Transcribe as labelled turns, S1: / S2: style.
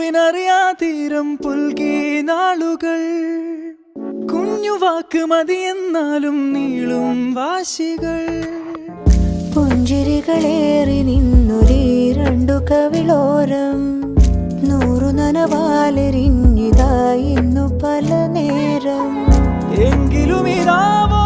S1: മനസ്സിനറിയാതീരം പുൽകി നാളുകൾ. കുഞ്ഞു വാക്ക് മതിയെന്നാലും നീളും വാശികൾ.
S2: പുഞ്ചിരികളേറി നിന്നൊരീ രണ്ടു കവിളോരം. നൂറു നനവാലെരിഞ്ഞിതാ ഇന്നു പല നേരം.
S1: എങ്കിലും ഇരാവോ